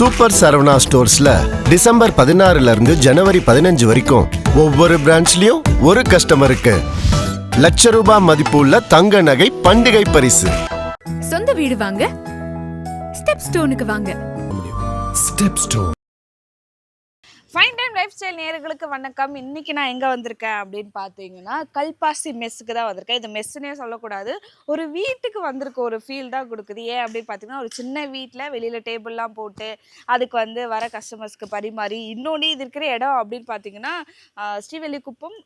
Super Saravana ஸ்டோர்ஸ்ல December 16 இருந்து ஜனவரி 15 வரைக்கும் ஒவ்வொரு பிரான்ச்லயும் ஒரு கஸ்டமருக்கு ₹1,00,000 மதிப்புள்ள தங்க நகை பண்டிகை பரிசு. சொந்த வீடு வாங்க ஸ்டெப் ஸ்டோனுக்கு வாங்க. Step stone. Fine time life style நேயர்களுக்கு வணக்கம். இன்றைக்கி நான் எங்கே வந்திருக்கேன் அப்படின்னு பார்த்தீங்கன்னா, கல்பாசி மெஸ்ஸுக்கு தான் வந்திருக்கேன். இது மெஸ்ஸுன்னே சொல்லக்கூடாது, ஒரு வீட்டுக்கு வந்திருக்க ஒரு ஃபீல் தான் கொடுக்குது. ஏன் அப்படின்னு பார்த்தீங்கன்னா, ஒரு சின்ன வீட்டில் வெளியில் டேபிள்லாம் போட்டு அதுக்கு வந்து வர கஸ்டமர்ஸ்க்கு பரிமாறி, இன்னொன்று இது இருக்கிற இடம் அப்படின்னு பார்த்தீங்கன்னா ஸ்ரீவெல்லிக்குப்பம்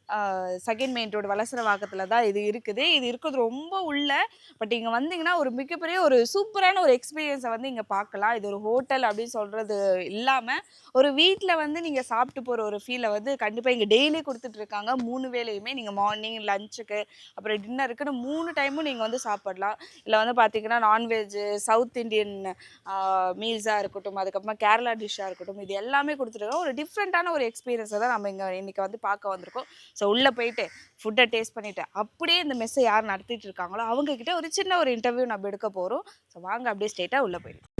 செகண்ட் மெயின் ரோடு வலசரவாக்கத்தில் தான் இது இருக்குது. இது இருக்கிறது ரொம்ப உள்ள. பட் இங்கே வந்தீங்கன்னா ஒரு மிகப்பெரிய ஒரு சூப்பரான ஒரு எக்ஸ்பீரியன்ஸை வந்து இங்கே பார்க்கலாம். இது ஒரு ஹோட்டல் அப்படின்னு சொல்கிறது இல்லாமல் ஒரு வீட்டில் வந்து நீங்கள் சாப்பிட்டு போகிற ஒரு ஃபீலை வந்து கண்டிப்பாக இங்கே டெய்லி கொடுத்துட்ருக்காங்க. 3 வேளையுமே நீங்கள் மார்னிங், லஞ்சுக்கு, அப்புறம் டின்னருக்குன்னு 3 டைமும் நீங்கள் வந்து சாப்பிடலாம். இல்லை வந்து பார்த்திங்கன்னா நான்வெஜ்ஜு, சவுத் இண்டியன் மீல்ஸாக இருக்கட்டும், அதுக்கப்புறமா கேரளா டிஷ்ஷாக இருக்கட்டும், இது எல்லாமே கொடுத்துருக்காங்க. ஒரு டிஃப்ரெண்ட்டான ஒரு எக்ஸ்பீரியன்ஸை தான் நம்ம இன்றைக்கி வந்து பார்க்க வந்திருக்கோம். ஸோ உள்ளே போயிட்டு ஃபுட்டை டேஸ்ட் பண்ணிவிட்டு அப்படியே இந்த மெஸ்ஸை யார் நடத்திட்டு இருக்காங்களோ அவங்கக்கிட்ட ஒரு சின்ன ஒரு இன்டர்வியூ நம்ம எடுக்க போகிறோம். ஸோ வாங்க அப்படியே ஸ்ட்ரெயிட்டாக உள்ளே போயிடலாம்.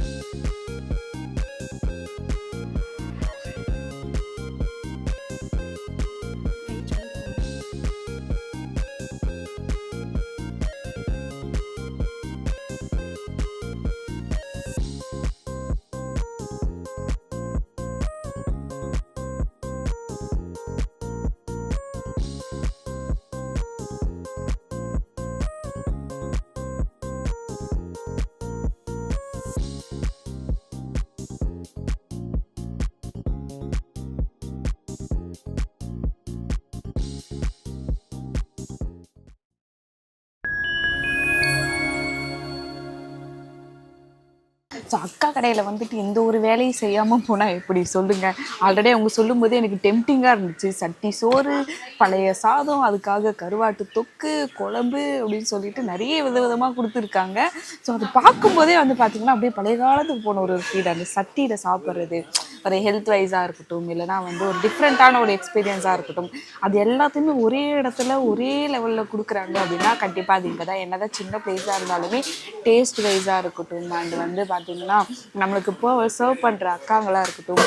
ஸோ அக்கா கடையில் வந்துட்டு எந்த ஒரு வேலையும் செய்யாமல் போனால் எப்படி சொல்லுங்கள். ஆல்ரெடி அவங்க சொல்லும்போது எனக்கு டெம்டிங்காக இருந்துச்சு. சட்டி சோறு, பழைய சாதம், அதுக்காக கருவாட்டு தொக்கு, குழம்பு அப்படின்னு சொல்லிட்டு நிறைய விதவிதமாக கொடுத்துருக்காங்க. ஸோ அது பார்க்கும்போதே வந்து பார்த்திங்கன்னா அப்படியே பழைய காலத்துக்கு போன ஒரு ஃபீல். அந்த சட்டியில் சாப்பிட்றது ஒரு ஹெல்த் வைஸாக இருக்கட்டும், இல்லைனா வந்து ஒரு டிஃப்ரெண்ட்டான ஒரு எக்ஸ்பீரியன்ஸாக இருக்கட்டும், அது எல்லாத்தையுமே ஒரே இடத்துல ஒரே லெவலில் கொடுக்குறாங்க அப்படின்னா கண்டிப்பாக அது இங்கே தான். என்ன தான் சின்ன பிளேஸாக இருந்தாலுமே டேஸ்ட் வைஸாக இருக்கட்டும், அண்ட் வந்து பார்த்திங்கன்னா நம்மளுக்கு இப்போ சர்வ் பண்ணுற அக்காங்களாக இருக்கட்டும்,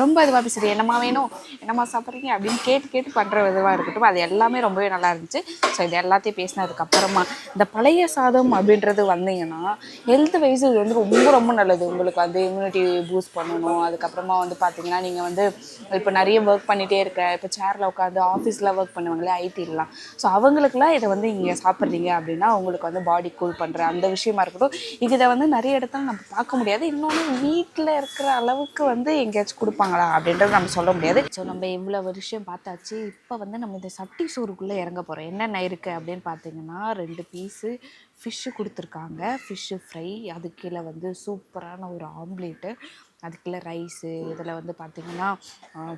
ரொம்ப இதுவாக பேசுகிறது, என்னம்மா வேணும், என்னம்மா சாப்பிட்றீங்க அப்படின்னு கேட்டு கேட்டு பண்ணுற இதுவாக இருக்கட்டும், அது எல்லாமே ரொம்பவே நல்லா இருந்துச்சு. ஸோ இது எல்லாத்தையும் பேசினதுக்கப்புறமா இந்த பழைய சாதம் அப்படின்றது வந்தீங்கன்னா ஹெல்த் வைஸ் இது வந்து ரொம்ப ரொம்ப நல்லது. உங்களுக்கு வந்து இம்யூனிட்டி பூஸ்ட் பண்ணணும். அதுக்கப்புறமா வந்து பார்த்திங்கன்னா நீங்கள் வந்து இப்போ நிறைய ஒர்க் பண்ணிகிட்டே இருக்க, இப்போ சேரில் உட்காந்து ஆஃபீஸில் ஒர்க் பண்ணுவாங்களே ஐடிலாம், ஸோ அவங்களுக்குலாம் இதை வந்து இங்கே சாப்பிட்றீங்க அப்படின்னா உங்களுக்கு வந்து பாடி கூல் பண்ணுற அந்த விஷயமா இருக்கட்டும். இதை வந்து நிறைய இடத்துல நம்ம பார்க்க முடியாது. இன்னொன்று வீட்டில் இருக்கிற அளவுக்கு வந்து எங்கேயாச்சும் கொடுப்பாங்களா அப்படின்றது நம்ம சொல்ல முடியாது. ஸோ நம்ம இவ்வளோ விஷயம் பார்த்தாச்சு. இப்போ வந்து நம்ம இந்த சட்டி சோறுக்குள்ளே இறங்க போகிறோம். என்னென்ன இருக்குது அப்படின்னு பார்த்தீங்கன்னா 2 பீஸு ஃபிஷ்ஷு கொடுத்துருக்காங்க, ஃபிஷ்ஷு ஃப்ரை, அது கீழே வந்து சூப்பரான ஒரு ஆம்லேட்டு, அதுக்குள்ளே ரைஸு, இதில் வந்து பார்த்திங்கன்னா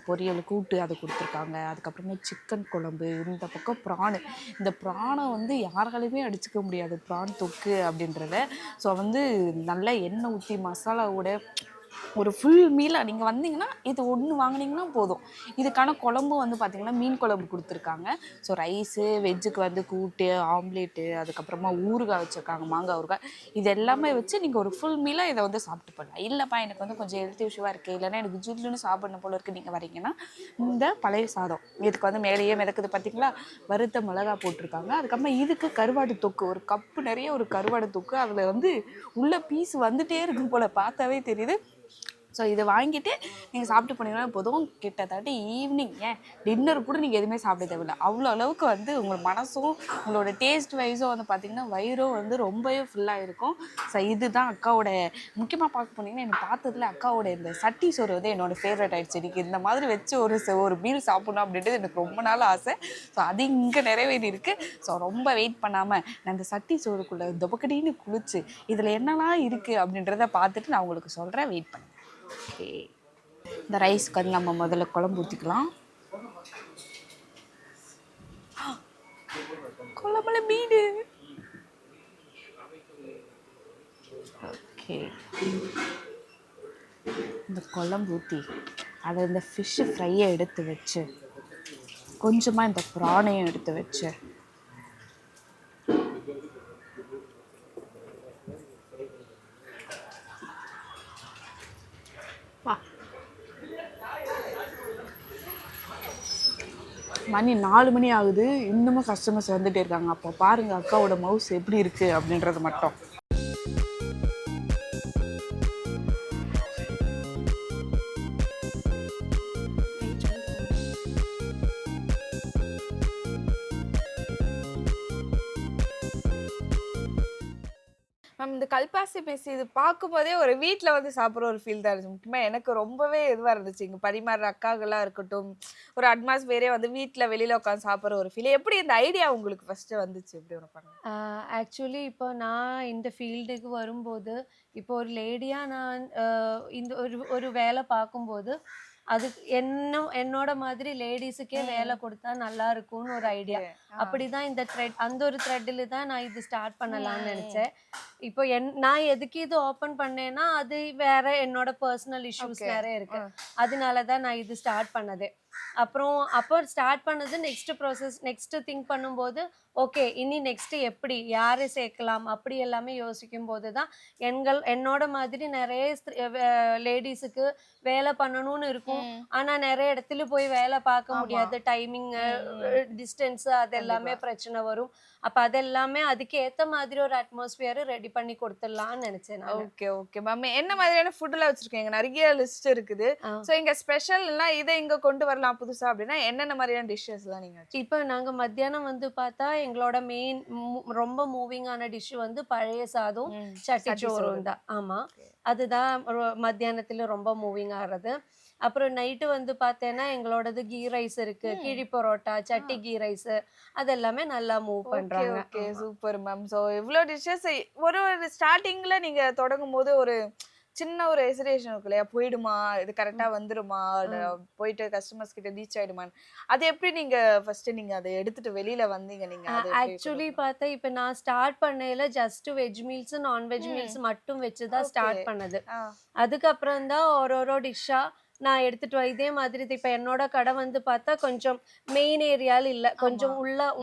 பொரியல் கூட்டு அது கொடுத்துருக்காங்க, அதுக்கப்புறமா சிக்கன் குழம்பு, இந்த பக்கம் ப்ரானு. இந்த ப்ரானை வந்து யாராலையுமே அடிச்சுக்க முடியாது, ப்ரான் தொக்கு அப்படின்றத. ஸோ வந்து நல்லா எண்ணெய் ஊற்றி மசாலாவோட ஒரு ஃபுல் மீலாக நீங்கள் வந்தீங்கன்னா இது ஒன்று வாங்கினீங்கன்னா போதும். இதுக்கான குழம்பு வந்து பார்த்திங்கன்னா மீன் குழம்பு கொடுத்துருக்காங்க. ஸோ ரைஸு, வெஜ்ஜுக்கு வந்து கூட்டு, ஆம்லேட்டு, அதுக்கப்புறமா ஊறுகாய் வச்சுருக்காங்க, மாங்காய் ஊறுகாய், இது எல்லாமே வச்சு நீங்கள் ஒரு ஃபுல் மீலாக இதை வந்து சாப்பிட்டு போடலாம். இல்லைப்பா எனக்கு வந்து கொஞ்சம் ஹெல்த் இஷ்யூவாக இருக்குது, இல்லைன்னா எனக்கு ஜில்லுன்னு சாப்பிடணும் போல இருக்குது, நீங்கள் வரீங்கன்னா இந்த பழைய சாதம் இதுக்கு வந்து மேலேயே மிதக்குது பார்த்திங்களா, வறுத்த மிளகா போட்டிருக்காங்க. அதுக்கப்புறமா இதுக்கு கருவாடு தொக்கு, ஒரு கப்பு நிறைய ஒரு கருவாடு தொக்கு, அதில் வந்து உள்ள பீஸ் வந்துகிட்டே இருக்கும் போல், பார்த்தாவே தெரியுது. ஸோ இதை வாங்கிட்டு நீங்கள் சாப்பிட்டு போனீங்கன்னா போதும். கிட்டத்தட்ட ஈவினிங் டின்னர் கூட நீங்கள் எதுவுமே சாப்பிட தேவையில்லை. அவ்வளோ அளவுக்கு வந்து உங்கள் மனசும் உங்களோட டேஸ்ட் வைஸும் வந்து பார்த்திங்கன்னா வயிறும் வந்து ரொம்பவே ஃபுல்லாக இருக்கும். ஸோ இதுதான் அக்காவோட முக்கியமாக பார்க்க போனீங்கன்னா எனக்கு பார்த்ததுல அக்காவோட இந்த சட்டி சோறு வந்து என்னோடய ஃபேவரட் ஆகிடுச்சு. எனக்கு இந்த மாதிரி வச்சு ஒரு மீல் சாப்பிட்ணும் அப்படின்றது எனக்கு ரொம்ப நாள் ஆசை. ஸோ அது இங்கே நிறைவேறி இருக்குது. ஸோ ரொம்ப வெயிட் பண்ணாமல் நான் இந்த சட்டி சோறுக்குள்ளே தொபக்கடின்னு குளிச்சு இதில் என்னெல்லாம் இருக்குது அப்படின்றத பார்த்துட்டு நான் உங்களுக்கு சொல்கிறேன். வெயிட் பண்ணேன். ஓகே, இந்த ரைஸ்க்கு வந்து நம்ம முதல்ல குழம்பு ஊற்றிக்கலாம். குழம்புல மீன். ஓகே, இந்த குழம்பு ஊற்றி அதில் இந்த ஃபிஷ்ஷு ஃப்ரையை எடுத்து வச்சு கொஞ்சமாக இந்த ப்ரானையும் எடுத்து வச்சு மணி 4 மணி ஆகுது, இன்னமும் கஸ்டமர்ஸ் வந்துட்டே இருக்காங்க. அப்போ பாருங்க அக்காவோட மவுஸ் எப்படி இருக்கு அப்படின்றது மட்டும். மேம் இந்த கல்பாசி மெஸ் இது பார்க்கும்போதே ஒரு வீட்டில் வந்து சாப்பிட்ற ஒரு ஃபீல் தான் இருந்துச்சு. முக்கியமாக எனக்கு ரொம்பவே இதுவாக இருந்துச்சு. இங்கே பரிமாறுற அக்காக்களாக இருக்கட்டும், ஒரு அட்மாஸ்பியரே வந்து வீட்டில் வெளியில் உட்காந்து சாப்பிட்ற ஒரு ஃபீல். எப்படி இந்த ஐடியா உங்களுக்கு ஃபஸ்ட்டு வந்துச்சு? எப்படி ஒன்று பண்ணுங்க? ஆக்சுவலி இப்போ நான் இந்த ஃபீல்டுக்கு வரும்போது, இப்போ ஒரு லேடியாக நான் இந்த ஒரு ஒரு வேலை பார்க்கும்போது, அதுக்கு என்னோட மாதிரி லேடிஸுக்கே வேலை கொடுத்தா நல்லா இருக்கும்னு ஒரு ஐடியா. அப்படிதான் இந்த அந்த ஒரு த்ரெட்டில் தான் நான் இது ஸ்டார்ட் பண்ணலாம்னு நினைச்சேன். இப்போ நான் எதுக்கு இது ஓப்பன் பண்ணேன்னா, அது வேற என்னோட பர்சனல் இஷ்யூஸ் நிறைய இருக்கு. அதனால தான் நான் இது ஸ்டார்ட் பண்ணது. அப்போ ஸ்டார்ட் பண்ணது நெக்ஸ்ட் திங்க் பண்ணும்போது, ஓகே இனி நெக்ஸ்ட் எப்படி யாரை சேர்க்கலாம் அப்படி எல்லாமே யோசிக்கும் போது தான் என்னோட மாதிரி நிறைய லேடிஸுக்கு வேலை பண்ணணும்னு இருக்கும். ஆனா நிறைய இடத்துல போய் வேலை பார்க்க முடியாது. டைமிங், டிஸ்டன்ஸ் அதெல்லாமே பிரச்சனை வரும். அப்ப அதெல்லாமே அதுக்கு ஏத்த மாதிரி ஒரு அட்மாஸ்பியர் ரெடி பண்ணி கொடுத்துடலாம்னு நினைச்சேன். Okay okay ma'am. என்ன மாதிரியான ஃபுட்லாம் வச்சிருக்கீங்க? நிறைய லிஸ்ட் இருக்குது. ஸோ இங்க ஸ்பெஷல்னா இதை இங்க கொண்டு வரலாம் புதுசா அப்படின்னா என்னென்ன மாதிரியான டிஷ்ஷஸ்லாம் நீங்க? இப்போ நாங்க மத்தியானம் வந்து பார்த்தா எங்களோட மெயின் ரொம்ப மூவிங் ஆன டிஷ் வந்து பழைய சாதம் சட்டிச்சோறும் தான். ஆமா, அதுதான் மத்தியானத்துல ரொம்ப மூவிங் ஆகிறது. அப்புறம் நைட்டு வந்து பார்த்தேன்னா எங்களோடது கீ ரைஸ் இருக்கு, கிழி பரோட்டா, சட்டி கீ ரைஸ், அதெல்லாமே நல்லா மூவ் பண்றாங்க. Okay super ma'am. ஸோ இவ்வளோ டிஷ்ஷஸ் ஒரு ஸ்டார்டிங்ல நீங்க தொடங்கும் போது ஒரு சின்ன ஒரு ஹெசிடேஷன் இருக்கு இல்லையா? போயிடுமா, இது கரெக்டா வந்துருமா, போயிட்டு கஸ்டமர்ஸ் கிட்ட ரீச் ஆயிடுமான்னு, அது எப்படி நீங்க ஃபர்ஸ்ட் நீங்க அதை எடுத்துட்டு வெளியில வந்தீங்க? நீங்க ஆக்சுவலி பார்த்தா இப்போ நான் ஸ்டார்ட் பண்ணையில just veg meals non veg meals மட்டும் வச்சுதான் ஸ்டார்ட் பண்ணது. அதுக்கப்புறம் தான் ஒரு டிஷ்ஷா நான் எடுத்துட்டு இதே மாதிரி இப்போ என்னோட கடை வந்து பார்த்தா கொஞ்சம் மெயின் ஏரியால இல்ல, கொஞ்சம்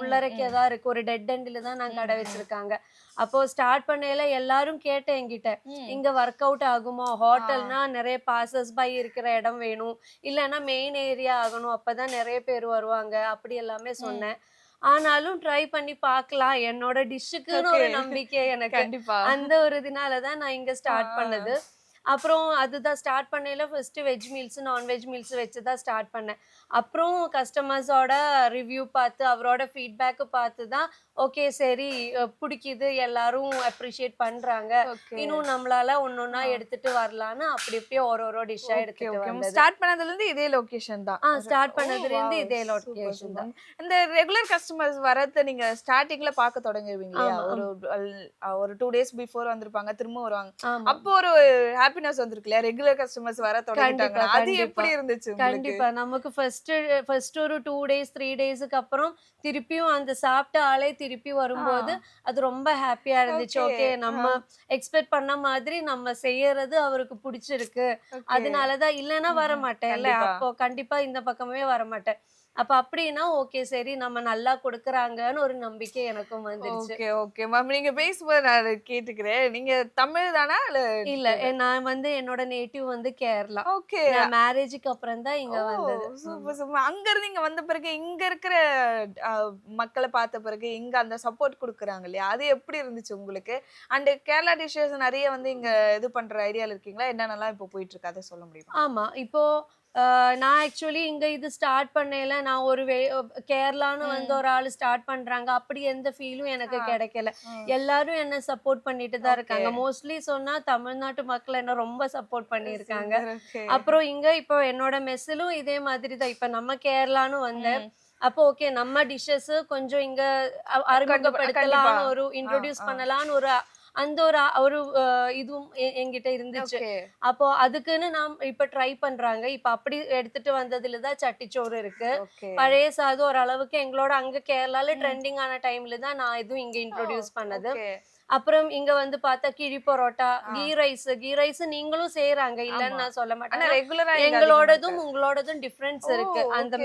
உள்ளரைக்கே தான் இருக்கு. ஒரு டெட் எண்ட்ல தான் நான் கடை வச்சிருக்காங்க. அப்போ ஸ்டார்ட் பண்ணையில எல்லாரும் கேட்டேன் என்கிட்ட, இங்க ஒர்க் அவுட் ஆகுமோ? ஹோட்டல்னா நிறைய பாசஸ் பை இருக்கிற இடம் வேணும், இல்லைன்னா மெயின் ஏரியா ஆகணும், அப்பதான் நிறைய பேர் வருவாங்க, அப்படி எல்லாமே சொன்னேன். ஆனாலும் ட்ரை பண்ணி பார்க்கலாம், என்னோட டிஷ்ஷுக்குன்னு ஒரு நம்பிக்கை எனக்கு. அந்த ஒரு இதனாலதான் நான் இங்க ஸ்டார்ட் பண்ணது. அப்புறம் அதுதான் ஸ்டார்ட் பண்ணையில first veg meals non veg meals வச்சுதான் ஸ்டார்ட் பண்ணேன். அப்புறம் கஸ்டமர்ஸோட ரிவ்யூ பார்த்து அவரோட ஃபீட்பேக் பார்த்து தான் ஓகே சரி பிடிக்குது, எல்லாரும் அப்ரிஷியேட் பண்றாங்க, இன்னும் நம்மளால ஒன்னொன்னா எடுத்துட்டு வரலான்னு அப்படி அப்படியே ஒரு டிஷ்ஷா எடுத்துட்டு வந்தது. ஸ்டார்ட் பண்ணதுல இருந்து இதே லொகேஷன் தான்? ஸ்டார்ட் பண்ணதுல இருந்து இதே லொகேஷன் தான். இந்த ரெகுலர் கஸ்டமர்ஸ் வரத நீங்க ஸ்டார்டிங்ல பார்க்க தொடங்குவீங்க இல்லையா? ஒரு 2 days பிஃபோர் வந்திருப்பாங்க, திரும்ப வருவாங்க. அப்போ ஒரு ஹாப்பினஸ் வந்திருக்கு இல்லையா? ரெகுலர் கஸ்டமர்ஸ் வர தொடங்கிட்டாங்க. அது எப்படி இருந்துச்சு? கண்டிப்பா நமக்கு ஃபர்ஸ்ட் ஒரு 2 days 3 daysக்கு அப்புறம் திருப்பியும் அந்த சாப்பிட்ட ஆளே திருப்பி வரும்போது அது ரொம்ப ஹாப்பியா இருந்துச்சு. ஓகே நம்ம எக்ஸ்பெக்ட் பண்ண மாதிரி நம்ம செய்யறது அவருக்கு பிடிச்சிருக்கு, அதனாலதான். இல்லைன்னா வர மாட்டேன் இல்ல, அப்போ கண்டிப்பா இந்த பக்கமே வர மாட்டேன். அப்ப அப்படின்னா ஓகே சரி நம்ம நல்லா கொடுக்கறாங்கன்னு ஒரு நம்பிக்கை எனக்கும் வந்துருச்சு. Okay okay ma'am. நீங்க பேசும்போது நான் கேட்டுக்கிறேன், நீங்க தமிழ் தானா? இல்ல நான் வந்து என்னோட நேட்டிவ் வந்து கேரளா. ஓகே, மேரேஜுக்கு அப்புறம் தான் இங்க வந்தது. Super super. அங்க இருந்து இங்க வந்த பிறகு இங்க இருக்கிற மக்களை பார்த்த பிறகு இங்க அந்த சப்போர்ட் கொடுக்குறாங்க இல்லையா? அது எப்படி இருந்துச்சு உங்களுக்கு? அண்ட் கேரளா டிஷ்ஷஸ் நிறைய வந்து இங்க இது பண்ற ஐடியால இருக்கீங்களா? என்னென்னலாம் இப்போ போயிட்டு இருக்கு அதை சொல்ல முடியுமா? ஆமா, இப்போ நான் ஆக்சுவலி இங்க இது ஸ்டார்ட் பண்ணல, நான் ஒரு கேரளான்னு வந்து ஒரு ஆள் ஸ்டார்ட் பண்றாங்க அப்படி எந்த ஃபீலும் எனக்கு கிடைக்கல. எல்லாரும் என்ன சப்போர்ட் பண்ணிட்டு தான் இருக்காங்க. மோஸ்ட்லி சொன்னா தமிழ்நாட்டு மக்கள் என்ன ரொம்ப சப்போர்ட் பண்ணியிருக்காங்க. அப்புறம் இங்க இப்போ என்னோட மெஸ்ஸிலும் இதே மாதிரி தான். இப்ப நம்ம கேரளான்னு வந்தேன், அப்போ ஓகே நம்ம டிஷ்ஷஸ் கொஞ்சம் இங்க அறிமுகப்படுத்தலாம்னு ஒரு இன்ட்ரோடியூஸ் பண்ணலாம்னு ஒரு அந்த ஒரு இதுவும் என்கிட்ட இருந்துச்சு. அப்போ அதுக்குன்னு நாம் இப்ப ட்ரை பண்றாங்க. இப்ப அப்படி எடுத்துட்டு வந்ததுலதான் சட்டிச்சோறு இருக்கு. பழைய சாதம் ஓரளவுக்கு எங்களோட அங்க கேரளால ட்ரெண்டிங் ஆன டைம்ல தான் நான் இதுவும் இங்க இன்ட்ரோடியூஸ் பண்ணது. அப்புறம் இங்க வந்து பார்த்தா கிழி பரோட்டா, கீ ரைஸ் நீங்களும் செய்யறாங்க இல்லன்னு நான் சொல்ல ஆனா மாட்டேன். ரெகுலரா எங்களோடதும் உங்களோடதும் டிஃபரன்ஸ் இருக்கு. அந்த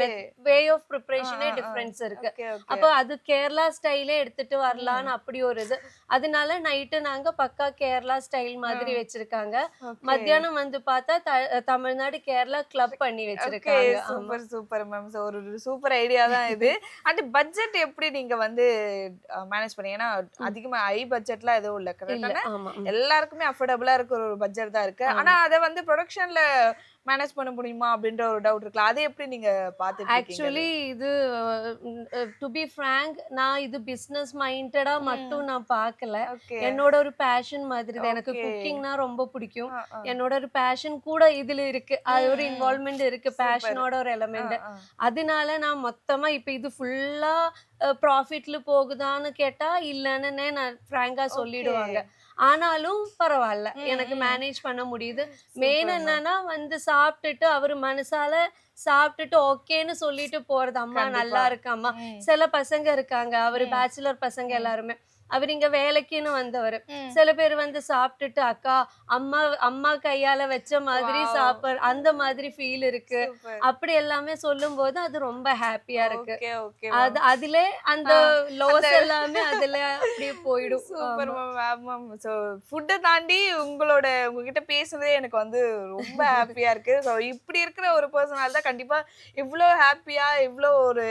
வே ஆஃப் ப்ரிப்பரேஷனே டிஃபரன்ஸ் இருக்கு. ஓகே ஓகே அப்ப அது கேரளா ஸ்டைலே எடுத்துட்டு வரலான்னு அப்படி ஒரு இது. அதனால நைட்டு நாங்க பக்கா கேரளா ஸ்டைல் மாதிரி வச்சிருக்காங்க. மத்தியானம் வந்து பார்த்தா தமிழ்நாடு கேரளா கிளப் பண்ணி வச்சிருக்காங்க. ஆமா. Super super ma'am. ஒரு சூப்பர் ஐடியா தான் இது. அண்ட் பட்ஜெட் எப்படி நீங்க வந்து மேனேஜ் பண்ணீங்க? ஏன்னா அதிகமா ஹை பட்ஜெட்லாம் எதுவும் இல்ல, இல்ல கரெக்டான ஆமா. எல்லாருக்குமே அஃபோர்டபுளா இருக்கிற ஒரு பட்ஜெட் தான் இருக்கு. ஆனா அத வந்து ப்ரொடக்ஷன்ல மேனேஜ் பண்ண முடியுமா அப்படின்ற ஒரு டவுட் இருக்குல்ல, அதை எப்படி நீங்க பாத்துட்டு இருக்கீங்க? ஆக்சுவலி இது டு பி ஃப்ராங்க் நான் இது பிசினஸ் மைண்டடா மட்டும் நான் பார்க்கல. ஓகே என்னோட ஒரு பேஷன் மாதிரி தான். எனக்கு Okay. குக்கிங்னா ரொம்ப பிடிக்கும். என்னோட ஒரு பேஷன் கூட இதுல இருக்கு. அது ஒரு இன்வால்வ்மெண்ட் இருக்கு, பேஷனோட ஒரு எலமெண்ட். அதனால நான் மொத்தமா இப்ப இது ஃபுல்லா ப்ராஃபிட்ல போகுதான்னு கேட்டா இல்லன்னு நான் ஃப்ராங்கா சொல்லிடுவாங்க. ஆனாலும் பரவாயில்ல, எனக்கு மேனேஜ் பண்ண முடியுது. மெயின் என்னன்னா வந்து சாப்பிட்டுட்டு அவரு மனசால சாப்பிட்டுட்டு ஓகேன்னு சொல்லிட்டு போறது, அம்மா நல்லா இருக்கு அம்மா. சில பசங்க இருக்காங்க, அவரு பேச்சுலர் பசங்க எல்லாருமே, அவர் இங்க வேலைக்குன்னு வந்தவர். சில பேர் வந்து சாப்பிட்டுட்டு அக்கா அம்மா அம்மா கையால வச்ச மாதிரி சாப்பிட அந்த மாதிரி ஃபீல் இருக்கு அப்படி எல்லாமே சொல்லும் போது அது ரொம்ப ஹாப்பியா இருக்கு. ஓகே ஓகே அது அதிலே அந்த லாஸ் எல்லாமே அதுல அப்படியே போயிடும். Super ma'am. ஸோ ஃபுட்டை தாண்டி உங்ககிட்ட பேசுறதே எனக்கு வந்து ரொம்ப ஹாப்பியா இருக்கு. ஸோ இப்படி இருக்கிற ஒரு பர்சனால தான் கண்டிப்பா இவ்வளோ ஹாப்பியா இவ்வளோ ஒரு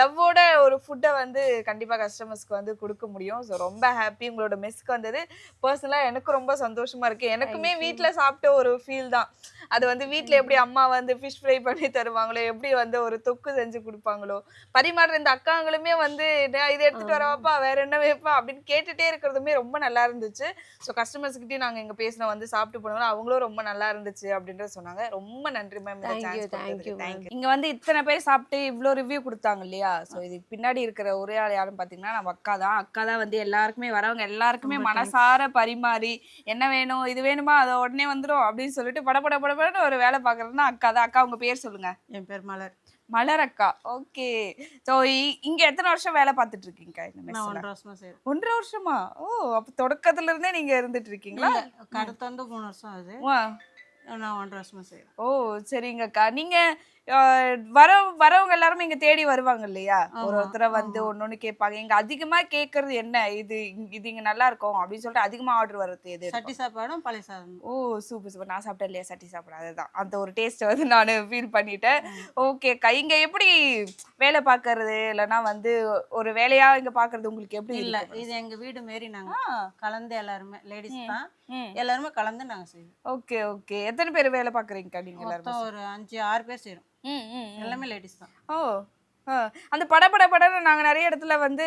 லவ்வோட ஒரு ஃபுட்டை வந்து கண்டிப்பா கஸ்டமர்ஸ்க்கு வந்து கொடுக்க முடியும். ஸோ ரொம்ப ஹாப்பி உங்களோட மெஸ்க்கு வந்தது. பர்சனலா எனக்கு ரொம்ப சந்தோஷமா இருக்கு. எனக்குமே வீட்டில் சாப்பிட்ட ஒரு ஃபீல் தான். அது வந்து வீட்டில் எப்படி அம்மா வந்து ஃபிஷ் ஃப்ரை பண்ணி தருவாங்களோ, எப்படி வந்து ஒரு தொக்கு செஞ்சு கொடுப்பாங்களோ, பரிமாறுற இந்த அக்காங்களுமே வந்து இதை எடுத்துட்டு வரவாப்பா வேற என்ன வைப்பா அப்படின்னு கேட்டுட்டே இருக்கிறதுமே ரொம்ப நல்லா இருந்துச்சு. ஸோ கஸ்டமர்ஸ்கிட்டயும் நாங்கள் இங்கே பேசினோம், வந்து சாப்பிட்டு போனோம், அவங்களும் ரொம்ப நல்லா இருந்துச்சு அப்படின்றத சொன்னாங்க. ரொம்ப நன்றி மேம். இங்க வந்து இத்தனை பேர் சாப்பிட்டு இவ்வளோ ரிவ்யூ கொடுத்தாங்க இல்லையா? ஸோ இதுக்கு பின்னாடி இருக்கிற ஒரே ஆள் யாருன்னு பார்த்தீங்கன்னா நம்ம அக்கா தான் வந்து எல்லாருக்குமே வரவங்க எல்லாருக்குமே மனசார பரிமாறி என்ன வேணும் இது வேணுமா அதை உடனே வந்துடும் அப்படின்னு சொல்லிட்டு படப்படன்னு ஒரு வேலை பார்க்கறதுன்னா அக்கா தான். அக்கா உங்க பேர் சொல்லுங்க. என் பேர் மலர். மலர் அக்கா. ஓகே. ஸோ இங்க எத்தனை வருஷம் வேலை பார்த்துட்டு இருக்கீங்க? நான் 1.5 வருஷமா செய்றேன். 1.5 வருஷமா? ஓ, அப்ப தொடக்கத்துல இருந்தே நீங்க இருந்துட்டு இருக்கீங்களா? கடை வந்து 3 வருஷம் ஆகுது. நான் 1.5 வருஷமா செய்றேன். ஓ சரிங்க அக்கா. நீங்க வரவங்க எல்லாருமே இங்க தேடி வருவாங்க இல்லையா? ஒருத்தரை வந்து ஒன்னொன்னு கேட்பாங்க. இங்க அதிகமா கேக்குறது என்ன? இது இங்க நல்லா இருக்கும் அப்படின்னு சொல்லிட்டு அதிகமா ஆர்டர் வர்றது எது? சட்டி சாப்பாடும் பழைய சாதம். ஓ சூப்பர். நான் சாப்பிட்டேன் இல்லையா சட்டி சாப்பாடு, அதுதான் அந்த ஒரு டேஸ்ட் வந்து நான் ஃபீல் பண்ணிட்டேன். ஓகே அக்கா. இங்க எப்படி வேலை பாக்குறது இல்லைன்னா வந்து ஒரு வேலையா இங்க பாக்குறது உங்களுக்கு எப்படி? இல்ல, இது எங்க வீடு மாரி நாங்க கலந்து எல்லாருமே லேடிஸ் தான், எல்லாருமே கலந்து நாங்க செய்வோம். Okay okay. எத்தனை பேர் வேலை பாக்குறீங்க நீங்க? எல்லாரும் ஒரு 5-6 பேர் செய்றோம். எல்லாமே லேடிஸ் தான். ஓ அந்த படன்னு நாங்க நிறைய இடத்துல வந்து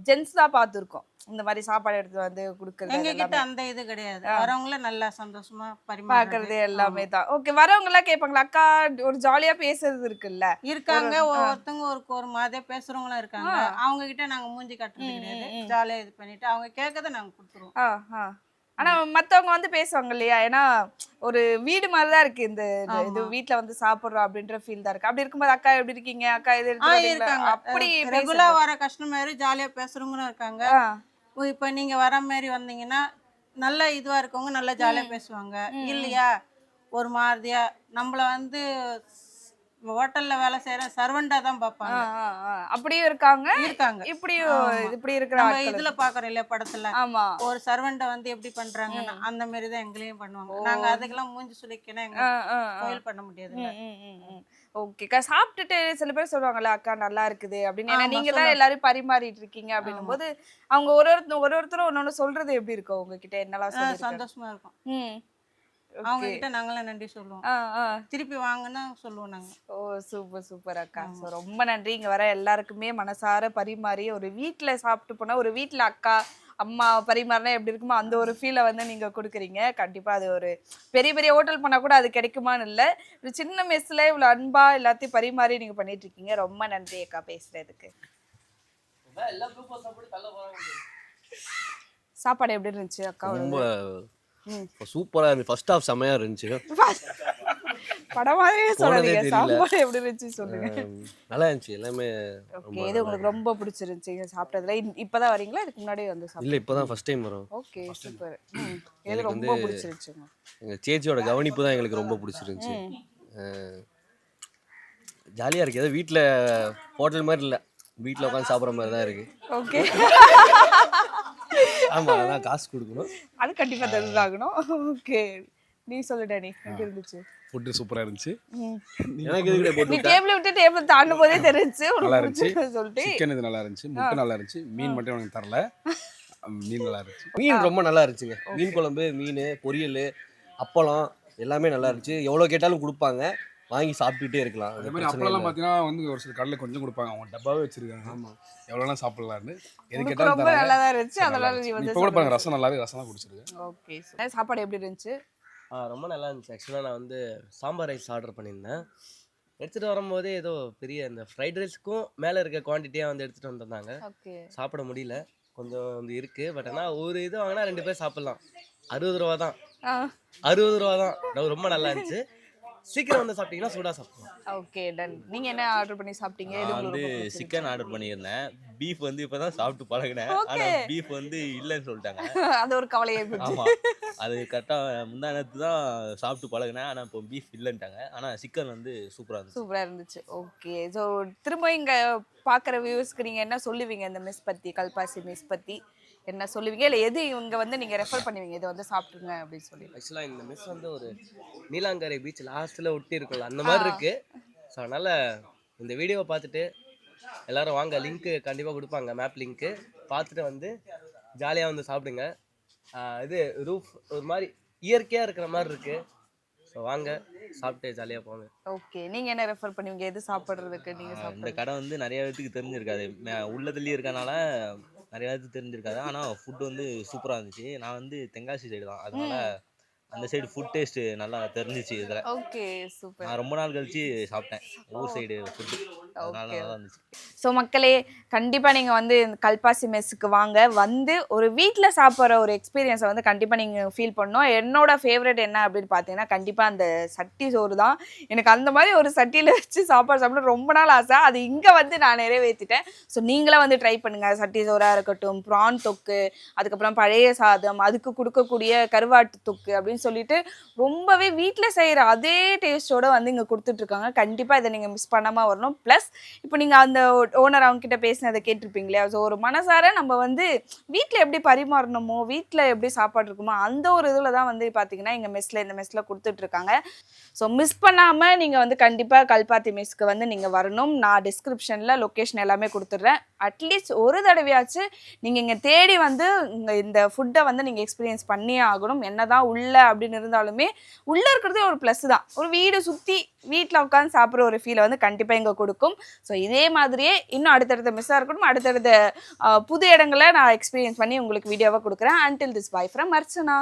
ஜென்ஸ் தான் பார்த்துருக்கோம். இந்த மாதிரி சாப்பாடு எடுத்து வந்து கொடுக்கறது எங்க கிட்ட அந்த இது கிடையாது. வரவங்கள நல்லா சந்தோஷமா பாக்குறது எல்லாமே தான். ஓகே. வரவங்க எல்லாம் கேட்பாங்களா அக்கா? ஒரு ஜாலியா பேசுறது இருக்குல்ல? இருக்காங்க. ஒவ்வொருத்தவங்க ஒரு மாதிரியா பேசுறவங்களும் இருக்காங்க. அவங்க கிட்ட நாங்க மூஞ்சி கட்டுறது கிடையாது. ஜாலியா இது பண்ணிட்டு அவங்க கேட்கறத நாங்க கொடுத்துருவோம். ஆனா மத்தவங்க வந்து பேசுவாங்க இல்லையா? ஏன்னா ஒரு வீடு மாதிரிதான் இருக்கு இந்த இது, வீட்டுல வந்து சாப்பிடுறோம் அப்படின்ற ஃபீல் தான் இருக்கு. அப்படி இருக்கும்போது அக்கா எப்படி இருக்கீங்க, அக்கா இது இருக்காங்க. அப்படி ரெகுலரா வர கஸ்டமர் ஜாலியா பேசுறவங்களும் இருக்காங்க. இப்ப நீங்க வர மாதிரி வந்தீங்கன்னா நல்ல இதுவா இருக்கவங்க நல்லா ஜாலியா பேசுவாங்க. இல்லையா ஒரு மாதிரியா நம்மள வந்து ஹோட்டல்ல வேலை செய்யற சர்வெண்டா தான் பாப்பாங்க. அப்படியும் இருக்காங்க. இப்படி இருக்கிறாங்க. இதுல பாக்குறோம் இல்லையா படத்துல, ஒரு சர்வெண்ட வந்து எப்படி பண்றாங்கன்னா அந்த மாதிரி தான் எங்களையும் பண்ணுவாங்க. நாங்க அதுக்கெல்லாம் மூஞ்சி சுளிக்கணும் எங்க கோயில் பண்ண முடியாது. ஓகேக்கா. சாப்பிட்டுட்டு சில பேர் சொல்லுவாங்கல்ல அக்கா நல்லா இருக்குது அப்படின்னு, ஏன்னா நீங்க தான் எல்லாரும் பரிமாறிட்டு இருக்கீங்க அப்படின்னும் போது அவங்க ஒருத்தரும் ஒன்னொன்னு சொல்றது எப்படி இருக்கும் உங்ககிட்ட? என்னெல்லாம் சந்தோஷமா இருக்கும். அவங்க கிட்ட நாங்களாம் நன்றி சொல்லுவோம். திருப்பி வாங்கன்னா சொல்லுவோம் நாங்க. ஓ சூப்பர் அக்கா. ஸோ ரொம்ப நன்றி. இங்க வர எல்லாருக்குமே மனசார பரிமாறி ஒரு வீட்டுல சாப்பிட்டு போனா, ஒரு வீட்டுல அக்கா அம்மா பரிமாறினா எப்படி இருக்குமோ அந்த ஒரு ஃபீலை வந்து நீங்க கொடுக்குறீங்க. கண்டிப்பா அது ஒரு பெரிய ஹோட்டல் பண்ணா கூட அது கிடைக்குமான்னு இல்லை, ஒரு சின்ன மெஸ்ல இவ்வளவு அன்பா எல்லாத்தையும் பரிமாறி நீங்க பண்ணிட்டு இருக்கீங்க. ரொம்ப நன்றி அக்கா பேசுறதுக்கு. சாப்பாடு எப்படி இருந்துச்சு அக்கா? ரொம்ப சூப்பரா இருந்துச்சு. ஃபர்ஸ்ட் ஹாஃப் செமையா இருந்துச்சு. படம் மாதிரியே போனதே சொல்லாதீங்க. தெரியல. சாப்பாடு எப்படி இருந்துச்சு சொல்லுங்க. நல்லா இருந்துச்சு எல்லாமே. ஓகே, இது உங்களுக்கு ரொம்ப பிடிச்சிருந்துச்சு சாப்பிட்டதுல? இப்பதான் வரீங்களா, இதுக்கு முன்னாடியே வந்து சாப்பிட்டு? இல்லை இப்போ தான் ஃபஸ்ட் டைம் வரோம். Okay, super. எது எனக்கு ரொம்ப வந்து பிடிச்சிருந்துச்சுங்க? எங்கள் சேச்சியோட கவனிப்பு தான் எங்களுக்கு ரொம்ப பிடிச்சிருந்துச்சு. ஜாலியாக இருக்குது. ஏதோ வீட்டில் ஹோட்டல் மாதிரி இல்லை, வீட்டில் உட்காந்து சாப்பிட்ற மாதிரி தான் இருக்குது. ஓகே, ஆமாம், அதான் காசு கொடுக்கணும். அது கண்டிப்பா தெரிஞ்சாகணும். ஓகே, நீ சொல்லு டானி, எப்படி இருந்துச்சு? ஃபுட்டு சூப்பராக இருந்துச்சு. எனக்கு இதுக்கிட்ட நீ போட்டு டேபிள் விட்டு டேபிள் தாண்டும் போதே தெரிஞ்சு நல்லா இருந்துச்சு. சொல்லிட்டு. சிக்கன் இது நல்லா இருந்துச்சு, முட்டை நல்லா இருந்துச்சு, மீன் மட்டும் எனக்கு தரல. மீன் நல்லா இருந்துச்சு. மீன் ரொம்ப நல்லா இருந்துச்சுங்க. மீன் குழம்பு, மீன் பொரியல், அப்பளம் எல்லாமே நல்லா இருந்துச்சு. எவ்வளோ கேட்டாலும் கொடுப்பாங்க, வாங்கி சாப்பிட்டுட்டே இருக்கலாம். அதே அது மாதிரி பிரச்சனை அப்பளம்லாம் இல்லை. பார்த்தீங்கன்னா வந்து ஒரு சில கடையில் கொஞ்சம் கொடுப்பாங்க, அவங்க டப்பாவே வச்சிருக்காங்க. ஆமாம், எவ்வளோலாம் சாப்பிடலான்னு எது உனக்கு கேட்டாலும் ரொம்ப தராங்க. நல்லா தான் இருந்துச்சு, அதனால நீ வந்து இப்போ கூட பாருங்க, ரசம் நல்லா இருக்கு, ரசம் தான் குடிச்சிருக்கேன். ஓகே, சாப்பாடு எப்படி இருந்துச்சு? ரொம்ப நல்லா இருந்துச்சு. ஆக்சுவலாக நான் வந்து சாம்பார் ரைஸ் ஆர்டர் பண்ணியிருந்தேன். எடுத்துகிட்டு வரும்போதே ஏதோ பெரிய இந்த ஃப்ரைட் ரைஸ்க்கும் மேலே இருக்க குவான்டிட்டியாக வந்து எடுத்துகிட்டு வந்திருந்தாங்க. ஓகே, சாப்பிட முடியல, கொஞ்சம் வந்து இருக்குது. பட் ஆனால் ஒரு இது வாங்கினா 2 பேர் சாப்பிட்லாம். 60 ரூபா தான், 60 ரூபா தான். ரொம்ப நல்லா இருந்துச்சு. சீக்கிரம் வந்து சாப்பிட்டீங்கன்னா சூடாக சாப்பிடலாம். Okay, done. நீங்க என்ன ஆர்டர் பண்ணி சாப்பிட்டீங்க? எது நான் உங்களுக்கு வந்து ரொம்ப பிடிச்சிருந்துச்சு? சிக்கன் ஆர்டர் பண்ணியிருந்தேன். பீஃப் வந்து இப்பதான் சாப்பிட்டு பழகினேன். ஆனா பீஃப் வந்து இல்லைன்னு சொல்லிட்டாங்க. அது ஒரு கவலையே போச்சு. ஆமா, அது கரெக்டா முந்தா நேரத்து தான் சாப்பிட்டு பழகினேன். ஆனா இப்போ பீஃப் இல்லைன்ட்டாங்க. ஆனா சிக்கன் வந்து சூப்பரா இருந்துச்சு. சூப்பரா இருந்துச்சு. ஓகே, ஸோ திரும்ப இங்க பாக்குற வியூஸ்க்கு நீங்க என்ன சொல்லுவீங்க இந்த மெஸ் பத்தி, கல்பாசி மெஸ் பத்தி என்ன சொல்லுவீங்க? இல்ல எது இவங்க வந்து நீங்க ரெஃபர் பண்ணுவீங்க, இதை வந்து சாப்பிட்டுருங்க அப்படின்னு சொல்லி? ஆக்சுவலாக இந்த மெஸ் வந்து ஒரு நீலாங்கரை பீச் லாஸ்ட்டில் ஒட்டி இருக்கும்ல, அந்த மாதிரி இருக்குது. ஸோ அதனால் இந்த வீடியோவை பார்த்துட்டு எல்லாரும் வாங்க. லிங்க்கு கண்டிப்பாக கொடுப்பாங்க, மேப் லிங்க்கு. பார்த்துட்டு வந்து ஜாலியாக வந்து சாப்பிடுங்க. இது ரூஃப் ஒரு மாதிரி இயற்கையாக இருக்கிற மாதிரி இருக்குது. ஸோ வாங்க, சாப்பிட்டு ஜாலியாக போங்க. ஓகே, நீங்க என்ன ரெஃபர் பண்ணுவீங்க, எது சாப்பிடுறதுக்கு நீங்க இந்த சாப்பிடுங்க? கடை வந்து நிறைய பேத்துக்கு தெரிஞ்சிருக்காது. உள்ளதுலேயே இருக்கனால நிறைய பேத்துக்கு தெரிஞ்சிருக்காது. ஆனால் ஃபுட் வந்து சூப்பராக இருந்துச்சு. நான் வந்து தென்காசி சைடு தான், அதனால அந்த சைடு ஃபுட் டேஸ்ட் நல்லா தெரிஞ்சிச்சு. இதில் ஓகே, சூப்பர். நான் ரொம்ப நாள் கழிச்சு சாப்பிட்டேன் ஊர் சைடு ஃபுட்டு, அதனால நல்லா இருந்துச்சு. ஸோ மக்களே, கண்டிப்பாக நீங்கள் வந்து இந்த கல்பாசி மெஸ்ஸுக்கு வாங்க. வந்து ஒரு வீட்டில் சாப்பிட்ற ஒரு எக்ஸ்பீரியன்ஸை வந்து கண்டிப்பாக நீங்கள் ஃபீல் பண்ணணும். என்னோட ஃபேவரட் என்ன அப்படின்னு பார்த்தீங்கன்னா, கண்டிப்பாக அந்த சட்டி சோறு தான். எனக்கு அந்த மாதிரி ஒரு சட்டியில் வச்சு சாப்பாடு சாப்பிட ரொம்ப நாள் ஆசை. அது இங்கே வந்து நான் நிறைவேற்றிட்டேன். ஸோ நீங்களே வந்து ட்ரை பண்ணுங்கள். சட்டி சோறாக இருக்கட்டும், ப்ரான் தொக்கு, அதுக்கப்புறம் பழைய சாதம், அதுக்கு கொடுக்கக்கூடிய கருவாட்டு தொக்கு அப்படின்னு சொல்லிட்டு ரொம்பவே வீட்டில் செய்கிற அதே டேஸ்ட்டோடு வந்து இங்கே கொடுத்துட்ருக்காங்க. கண்டிப்பாக இதை நீங்கள் மிஸ் பண்ணாமல் வரணும். ப்ளஸ் இப்போ நீங்கள் அந்த ஓனர் அவங்க கிட்ட பேசினதை கேட்டிருப்பீங்க இல்லையா? ஸோ ஒரு மனசார நம்ம வந்து வீட்டில் எப்படி பரிமாறணுமோ, வீட்டில் எப்படி சாப்பாடு இருக்குமோ, அந்த ஒரு இதில் தான் வந்து பார்த்தீங்கன்னா இந்த மெஸ்ஸில் கொடுத்துட்ருக்காங்க. ஸோ மிஸ் பண்ணாமல் நீங்கள் வந்து கண்டிப்பாக கல்பாத்தி மெஸ்க்கு வந்து நீங்கள் வரணும். நான் டிஸ்கிரிப்ஷனில் லொக்கேஷன் எல்லாமே கொடுத்துட்றேன். அட்லீஸ்ட் ஒரு தடவையாச்சு நீங்கள் இங்கே தேடி வந்து இந்த ஃபுட்டை வந்து நீங்கள் எக்ஸ்பீரியன்ஸ் பண்ணியே ஆகணும். என்ன தான் உள்ள அப்படின்னு இருந்தாலுமே உள்ளே இருக்கிறதே ஒரு ப்ளஸ் தான். ஒரு வீடு சுற்றி வீட்டில் உட்காந்து சாப்பிட்ற ஒரு ஃபீலை வந்து கண்டிப்பாக இங்கே கொடுக்கும். ஸோ இதே மாதிரியே இன்னும் அடுத்தடுத்த மிஸ்ஸாக இருக்கட்டும், அடுத்தடுத்த புது இடங்களை நான் எக்ஸ்பீரியன்ஸ் பண்ணி உங்களுக்கு வீடியோவாக கொடுக்குறேன். until this, bye from Archana.